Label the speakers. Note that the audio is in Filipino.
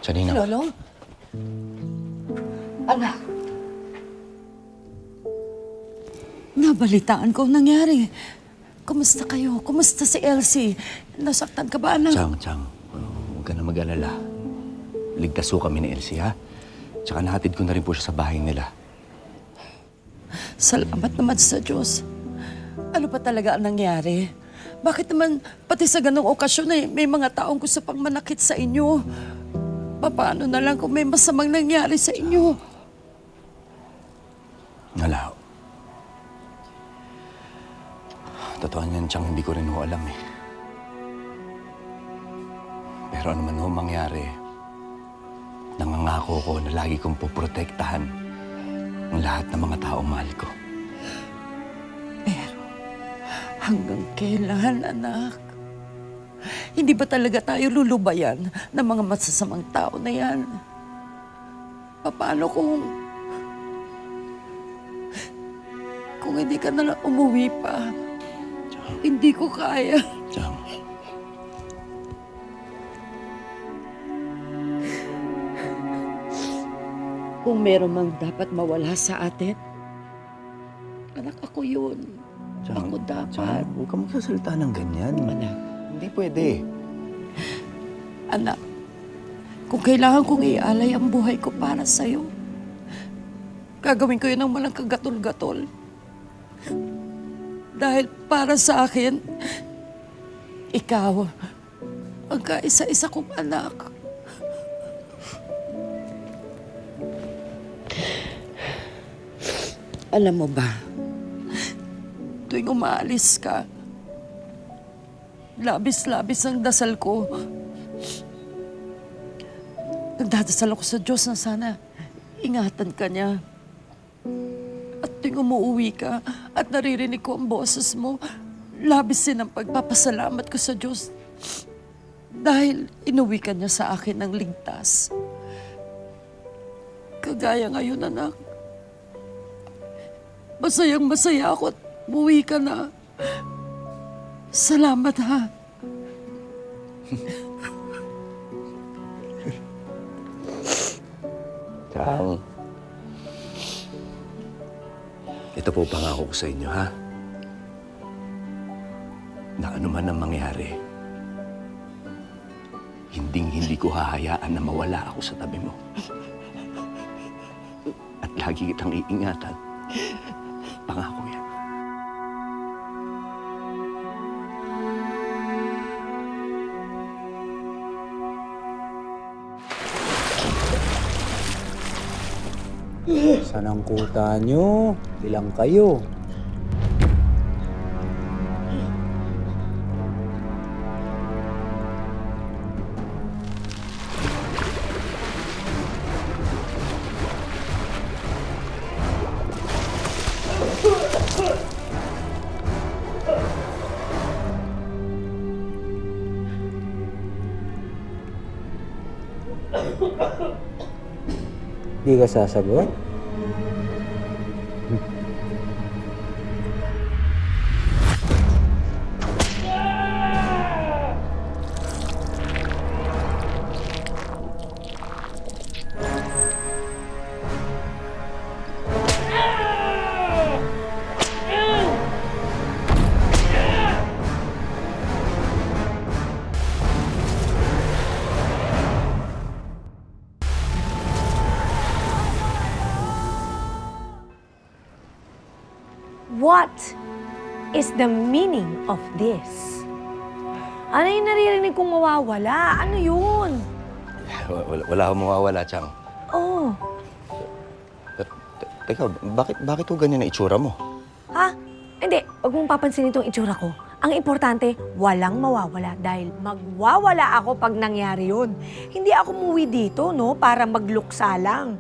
Speaker 1: Janina.
Speaker 2: Lolo? Anak. Nabalitaan ko ang nangyari. Kumusta kayo? Kumusta si Elsie? Nasaktan ka ba, anak?
Speaker 1: Chang, huwag ka na mag-alala. Ligtas ho kami ni Elsie, ha? Tsaka nahatid ko na rin po siya sa bahay nila.
Speaker 2: Salamat naman sa Diyos. Ano pa talaga ang nangyari? Bakit naman pati sa ganong okasyon may mga taong gusto pang manakit sa inyo? Paano na lang kung may masamang nangyari sa inyo?
Speaker 1: Wala ho. Totoo niyan, Chang, hindi ko rin ho alam eh. Pero ano man ho mangyari, nangangako ko na lagi kong puprotektahan ang lahat ng mga taong mahal ko.
Speaker 2: Pero hanggang kailan, anak? Hindi ba talaga tayo lulubayan ng mga masasamang tao na yan? Paano kung hindi ka na lang umuwi pa? Hindi ko kaya.
Speaker 1: Chang.
Speaker 2: Kung meron mang dapat mawala sa atin, anak, ako yun.
Speaker 1: Chang,
Speaker 2: Ako dapat.
Speaker 1: Chang, huwag ka magsasalita ng ganyan.
Speaker 2: Anak.
Speaker 1: Hindi pwede.
Speaker 2: Anak, kung kailangan kong ialay ang buhay ko para sa'yo, gagawin ko yun ng walang kagatol-gatol. Dahil para sa akin, ikaw ang kaisa-isa kong anak. Alam mo ba, tuwing umaalis ka, labis-labis ang dasal ko. Nagdadasal ako sa Diyos na sana ingatan ka niya. At tuwing umuwi ka at naririnig ko ang boses mo, labis din ang pagpapasalamat ko sa Diyos. Dahil inuwi ka niya sa akin ng ligtas. Kagaya ngayon, anak. Masayang-masaya ako at umuwi ka na. Salamat, ha?
Speaker 1: Chang. Ito po pangako ko sa inyo, ha? Na ano man ang mangyari, hindi ko hahayaan na mawala ako sa tabi mo. At lagi kitang iingatan. Pangako yan.
Speaker 3: Saan ang kuta nyo? Ilang kayo? Di ka sasagot?
Speaker 4: What is the meaning of this? Ano yung naririnig kong mawawala? Ano yun?
Speaker 1: Wala akong mawawala, Chang.
Speaker 4: Oh,
Speaker 1: Teka, bakit ho ganyan ang itsura mo?
Speaker 4: ha? Hindi, huwag mong papansinin itong itsura ko. Ang importante, walang mawawala dahil magwawala ako pag nangyari yun. Hindi ako muwi dito, no, para magluksa lang.